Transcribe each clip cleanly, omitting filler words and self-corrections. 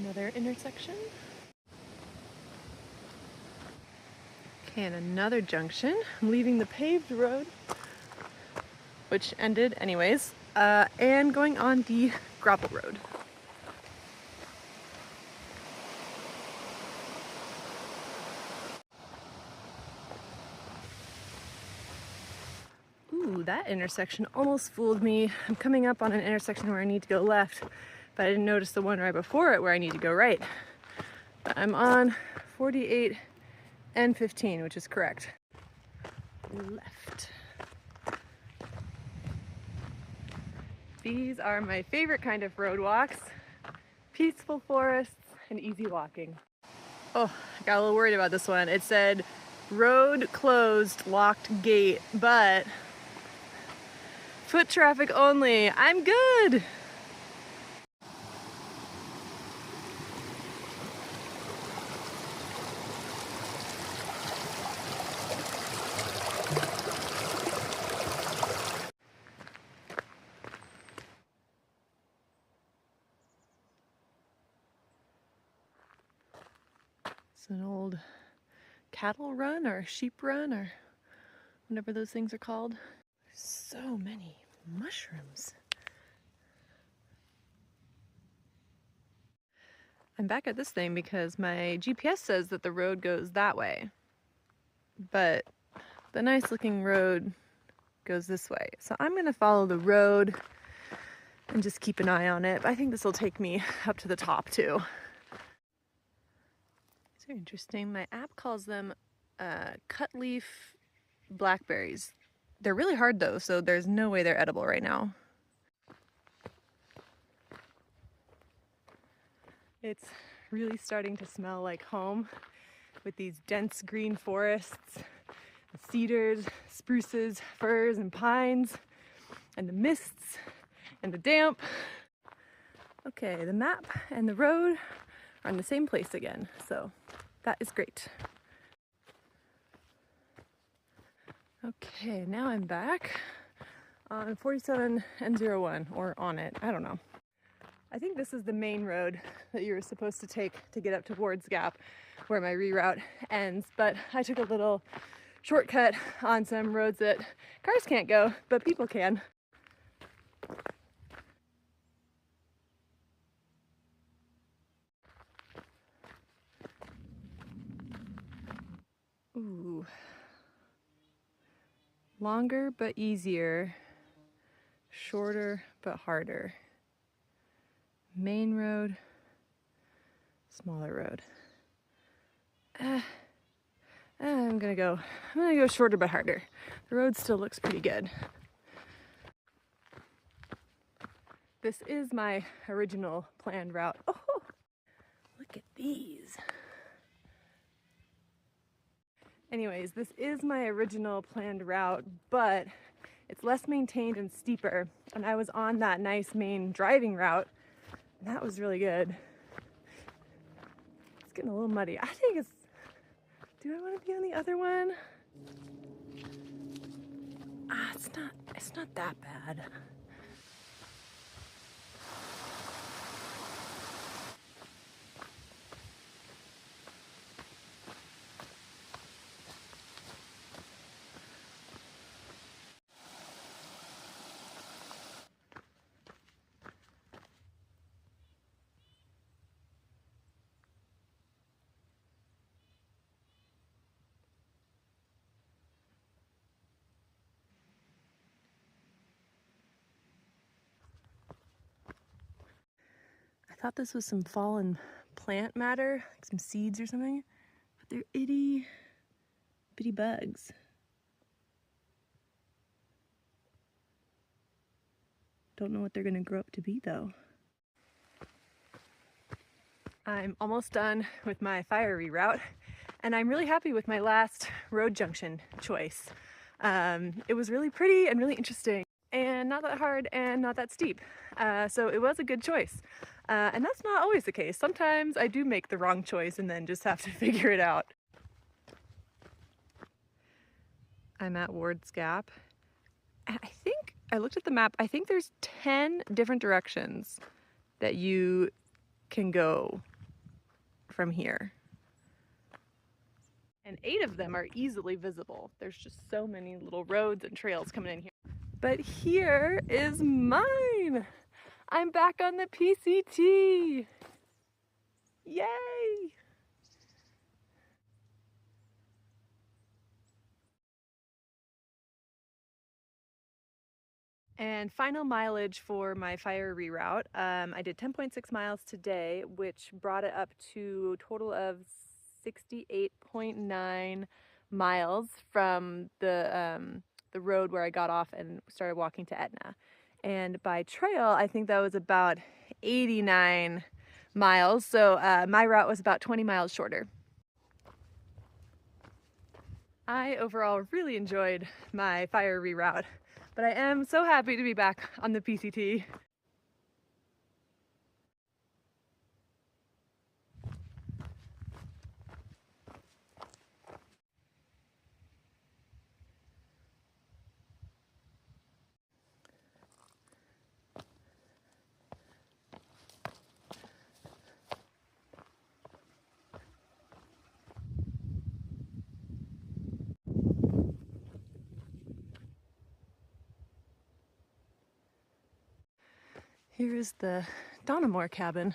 Another intersection. Okay, and another junction. I'm leaving the paved road, which ended anyways, and going on the gravel road. Ooh, that intersection almost fooled me. I'm coming up on an intersection where I need to go left, but I didn't notice the one right before it where I need to go right. But I'm on 48 and 15, which is correct. Left. These are my favorite kind of road walks. Peaceful forests and easy walking. Oh, I got a little worried about this one. It said road closed, locked gate, but foot traffic only. I'm good. It's an old cattle run or sheep run or whatever those things are called. There's so many mushrooms. I'm back at this thing because my GPS says that the road goes that way, but the nice looking road goes this way. So I'm gonna follow the road and just keep an eye on it. I think this will take me up to the top too. These are interesting. My app calls them cut leaf blackberries. They're really hard though, so there's no way they're edible right now. It's really starting to smell like home with these dense green forests, the cedars, spruces, firs, and pines, and the mists, and the damp. Okay, the map and the road are in the same place again, so that is great. Okay, now I'm back on 47 and 01, or on it, I don't know. I think this is the main road that you were supposed to take to get up to Ward's Gap, where my reroute ends, but I took a little shortcut on some roads that cars can't go, but people can. Ooh. Longer but easier, shorter but harder. Main road, smaller road. I'm gonna go shorter but harder. The road still looks pretty good. This is my original planned route. Oh, look at these. Anyways, this is my original planned route, but it's less maintained and steeper. And I was on that nice main driving route, and that was really good. It's getting a little muddy. I think it's, do I want to be on the other one? It's not that bad. I thought this was some fallen plant matter, like some seeds or something, but they're itty bitty bugs. Don't know what they're gonna grow up to be though. I'm almost done with my fire reroute, and I'm really happy with my last road junction choice. It was really pretty and really interesting, and not that hard and not that steep. So it was a good choice. And that's not always the case. Sometimes I do make the wrong choice and then just have to figure it out. I'm at Ward's Gap, and I think, I looked at the map, I think there's 10 different directions that you can go from here. And 8 of them are easily visible. There's just so many little roads and trails coming in here. But here is mine! I'm back on the PCT! Yay! And final mileage for my fire reroute. I did 10.6 miles today, which brought it up to a total of 68.9 miles from the road where I got off and started walking to Etna. And by trail, I think that was about 89 miles. So my route was about 20 miles shorter. I overall really enjoyed my fire reroute, but I am so happy to be back on the PCT. Here is the Donamore cabin.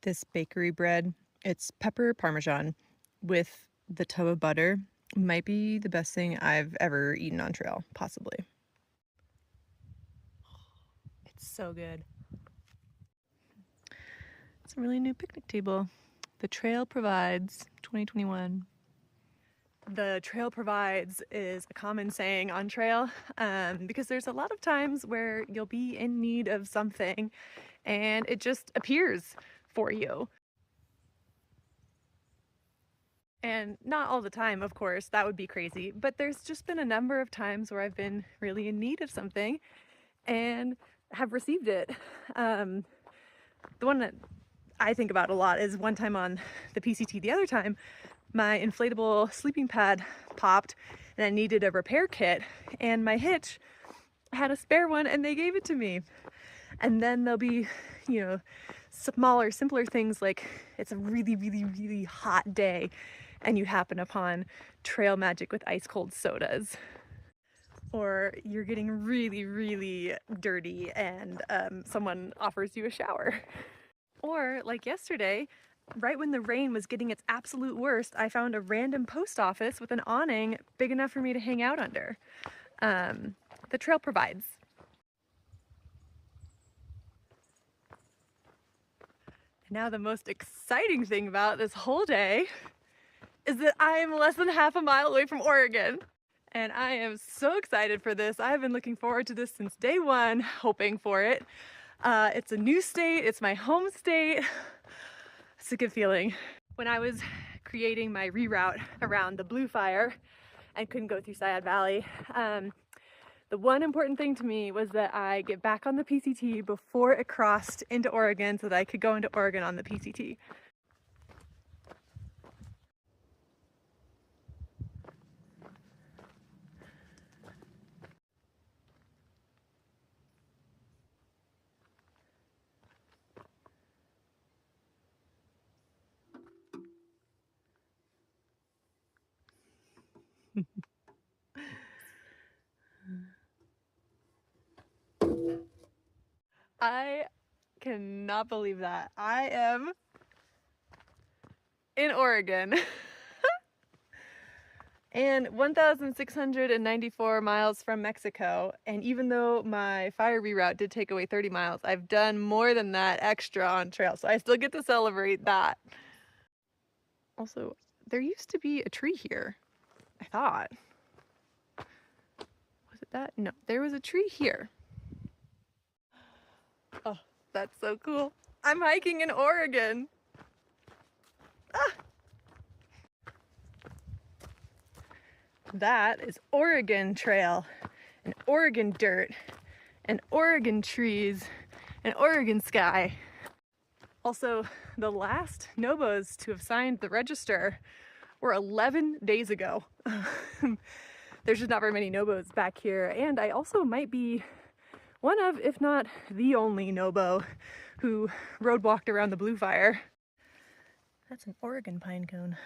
This bakery bread, it's pepper parmesan with the tub of butter, might be the best thing I've ever eaten on trail, possibly. It's so good. It's a really new picnic table. The trail provides 2021. The trail provides is a common saying on trail because there's a lot of times where you'll be in need of something and it just appears for you. And not all the time, of course, that would be crazy, but there's just been a number of times where I've been really in need of something and have received it. The one that I think about a lot is one time on the PCT. The other time, my inflatable sleeping pad popped and I needed a repair kit, and my hitch had a spare one and they gave it to me. And then there'll be, you know, smaller, simpler things like it's a really, really, really hot day and you happen upon trail magic with ice cold sodas. Or you're getting really, really dirty and someone offers you a shower. Or like yesterday, right when the rain was getting its absolute worst, I found a random post office with an awning big enough for me to hang out under. The trail provides. Now the most exciting thing about this whole day is that I am less than half a mile away from Oregon. And I am so excited for this. I've been looking forward to this since day one, hoping for it. It's a new state, it's my home state. It's a good feeling. When I was creating my reroute around the Blue Fire and couldn't go through Sayad Valley, the one important thing to me was that I get back on the PCT before it crossed into Oregon so that I could go into Oregon on the PCT. I cannot believe that. I am in Oregon. And 1,694 miles from Mexico. And even though my fire reroute did take away 30 miles, I've done more than that extra on trail. So I still get to celebrate that. Also, there used to be a tree here, I thought. Was it that? No, there was a tree here. Oh, that's so cool. I'm hiking in Oregon. Ah! That is Oregon trail, and Oregon dirt, and Oregon trees, and Oregon sky. Also, the last Nobos to have signed the register were 11 days ago. There's just not very many Nobos back here, and I also might be one of, if not the only Nobo who road walked around the Blue Fire. That's an Oregon pine cone.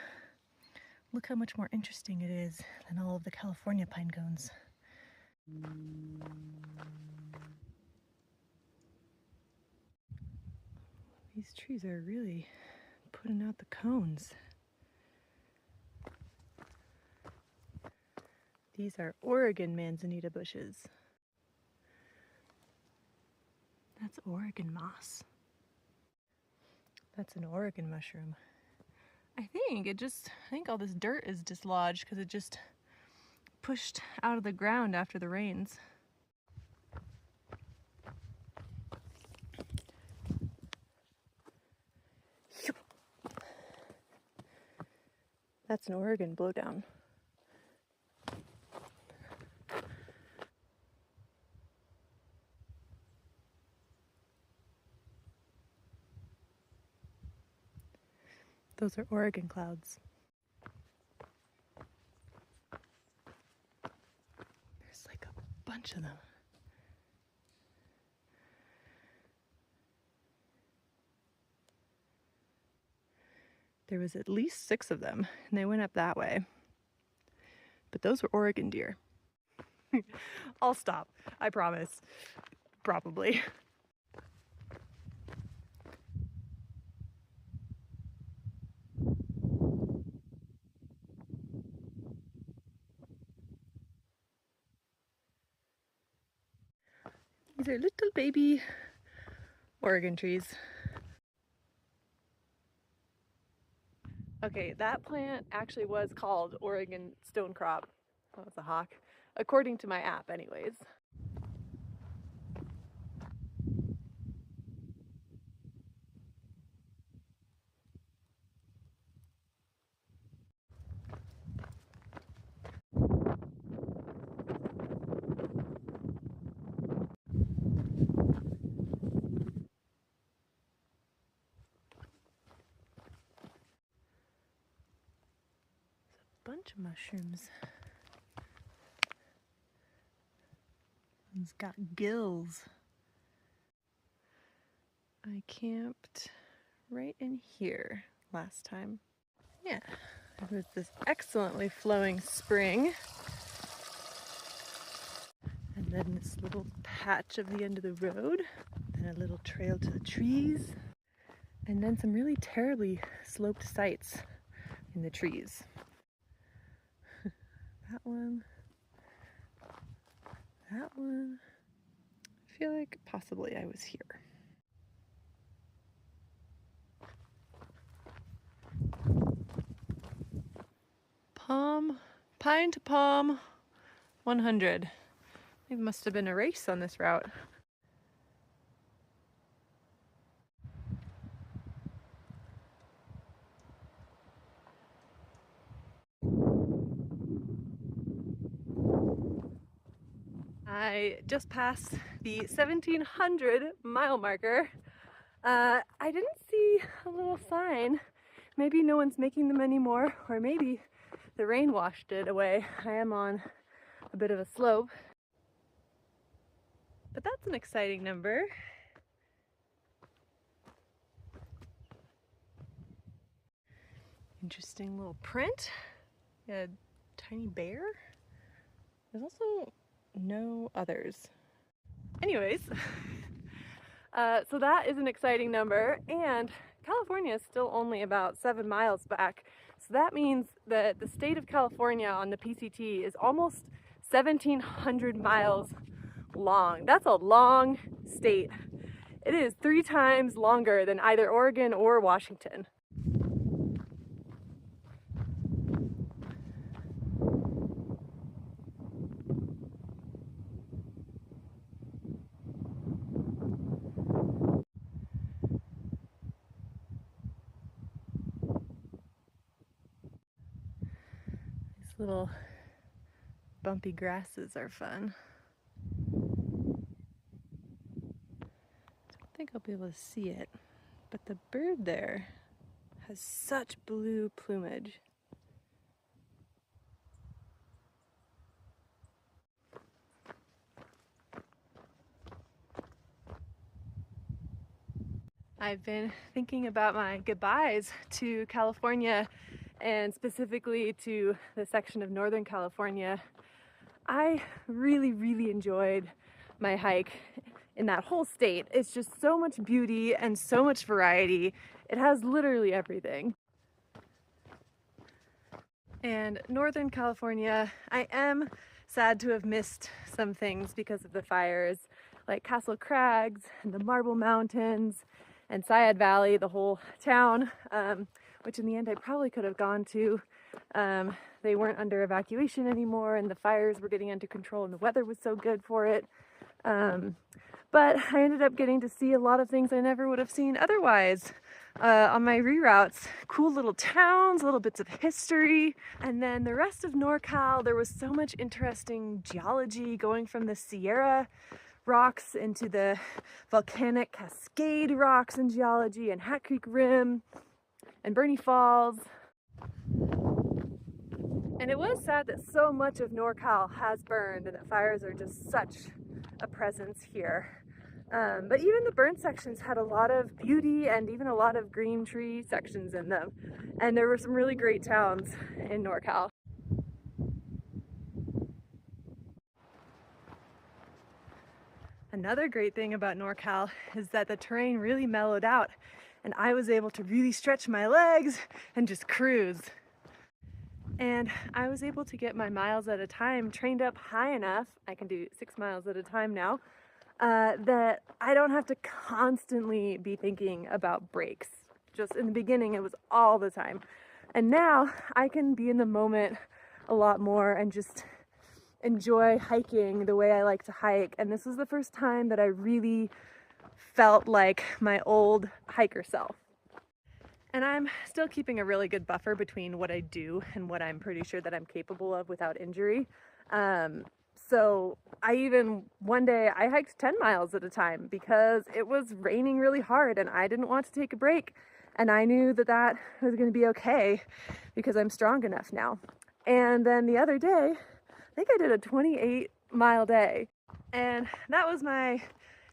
Look how much more interesting it is than all of the California pine cones. These trees are really putting out the cones. These are Oregon manzanita bushes. That's Oregon moss. That's an Oregon mushroom. I think all this dirt is dislodged because it just pushed out of the ground after the rains. That's an Oregon blowdown. Those are Oregon clouds. There's like a bunch of them. There was at least 6 of them, and they went up that way. But those were Oregon deer. I'll stop, I promise. Probably. These are little baby Oregon trees. Okay, that plant actually was called Oregon stonecrop. Oh, it's a hawk. According to my app, anyways. Bunch of mushrooms. One's got gills. I camped right in here last time. Yeah, it was this excellently flowing spring. And then this little patch of the end of the road, then a little trail to the trees, and then some really terribly sloped sites in the trees. That one. That one. I feel like possibly I was here. Pine to Palm 100. It must have been a race on this route. I just passed the 1700 mile marker. I didn't see a little sign. Maybe no one's making them anymore, or maybe the rain washed it away. I am on a bit of a slope. But that's an exciting number. Interesting little print. A tiny bear. There's also no others. Anyways, so that is an exciting number, and California is still only about 7 miles back. So that means that the state of California on the PCT is almost 1,700 miles long. That's a long state. It is 3 times longer than either Oregon or Washington. Little bumpy grasses are fun. I don't think I'll be able to see it, but the bird there has such blue plumage. I've been thinking about my goodbyes to California, and specifically to the section of Northern California. I really enjoyed my hike in that whole state. It's just so much beauty and so much variety. It has literally everything. And Northern California, I am sad to have missed some things because of the fires, like Castle Crags and the Marble Mountains and Syad Valley, the whole town, which in the end I probably could have gone to. They weren't under evacuation anymore, and the fires were getting under control, and the weather was so good for it. But I ended up getting to see a lot of things I never would have seen otherwise on my reroutes. Cool little towns, little bits of history. And then the rest of NorCal, there was so much interesting geology going from the Sierra rocks into the volcanic Cascade rocks and geology, and Hat Creek Rim and Bernie Falls. And it was sad that so much of NorCal has burned and that fires are just such a presence here. But even the burned sections had a lot of beauty and even a lot of green tree sections in them. And there were some really great towns in NorCal. Another great thing about NorCal is that the terrain really mellowed out, and I was able to really stretch my legs and just cruise. And I was able to get my miles at a time trained up high enough, I can do 6 miles at a time now, that I don't have to constantly be thinking about breaks. Just in the beginning, it was all the time. And now I can be in the moment a lot more and just enjoy hiking the way I like to hike. And this was the first time that I really felt like my old hiker self. And I'm still keeping a really good buffer between what I do and what I'm pretty sure that I'm capable of without injury. So one day I hiked 10 miles at a time because it was raining really hard and I didn't want to take a break. And I knew that that was going to be okay because I'm strong enough now. And then the other day, I think I did a 28-mile day. And that was my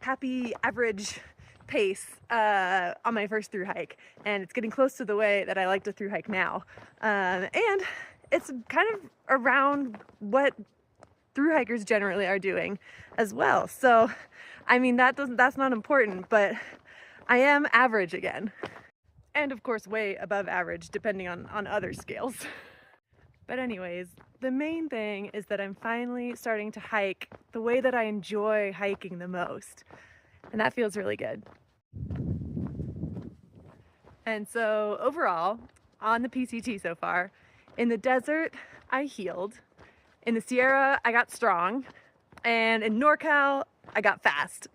happy average pace on my first thru hike, and it's getting close to the way that I like to thru hike now, and it's kind of around what thru hikers generally are doing as well. So I mean, that's not important, but I am average again, and of course way above average depending on other scales. But anyways, the main thing is that I'm finally starting to hike the way that I enjoy hiking the most. And that feels really good. And so overall, on the PCT so far, in the desert, I healed. In the Sierra, I got strong. And in NorCal, I got fast.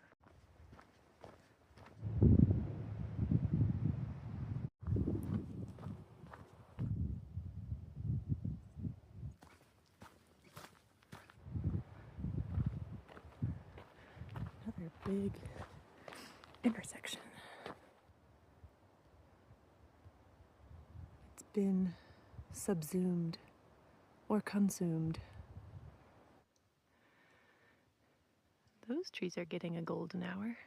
Another big intersection. It's been subsumed or consumed. Those trees are getting a golden hour.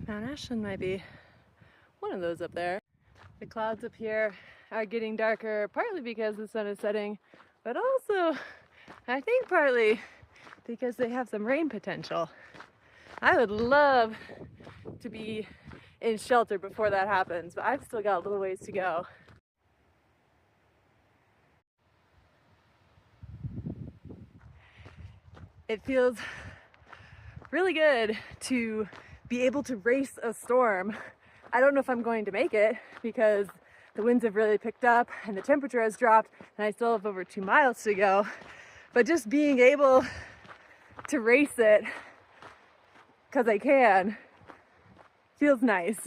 Mount Ashland might be one of those up there. The clouds up here are getting darker, partly because the sun is setting, but also, I think partly because they have some rain potential. I would love to be in shelter before that happens, but I've still got a little ways to go. It feels really good to be able to race a storm. I don't know if I'm going to make it because the winds have really picked up and the temperature has dropped and I still have over 2 miles to go. But just being able to race it because I can feels nice.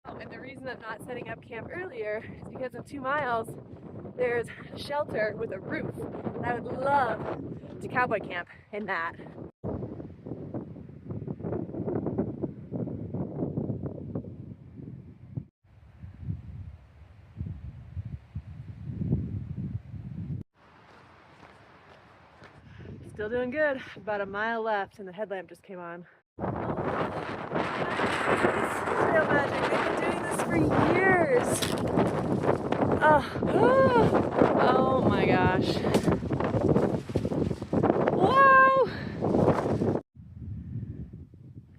Oh, and the reason I'm not setting up camp earlier is because in 2 miles there's a shelter with a roof, and I would love to cowboy camp in that. Still doing good. About a mile left and the headlamp just came on. Trail magic. They've been doing this for years. Oh my gosh. Wow!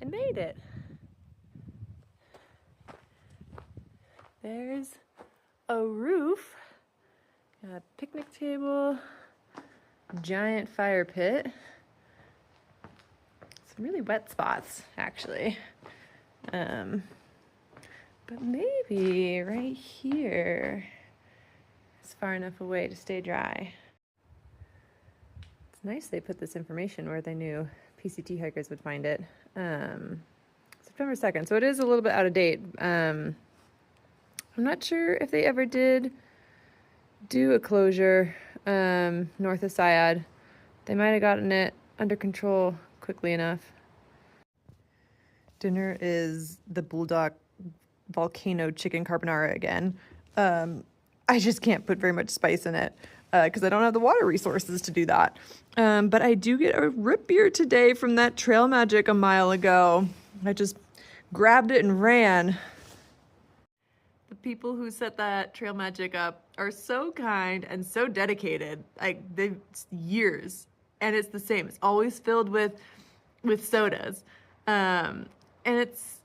I made it. There's a roof, a picnic table, giant fire pit. Some really wet spots, actually. But maybe right here is far enough away to stay dry. It's nice they put this information where they knew PCT hikers would find it. September 2nd, so it is a little bit out of date. I'm not sure if they ever did do a closure north of Syad. They might have gotten it under control quickly enough. Dinner is the Bulldog volcano chicken carbonara again. I just can't put very much spice in it because I don't have the water resources to do that. But I do get a root beer today from that Trail Magic a mile ago. I just grabbed it and ran. The people who set that Trail Magic up are so kind and so dedicated. Like, they've years, and it's the same. It's always filled with sodas. And it's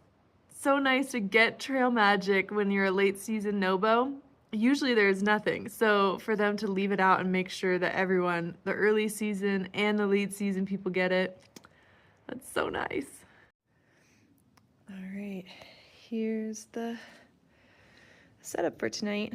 so nice to get Trail Magic when you're a late season Nobo. Usually there's nothing. So for them to leave it out and make sure that everyone, the early season and the late season people get it, that's so nice. All right, here's the setup for tonight.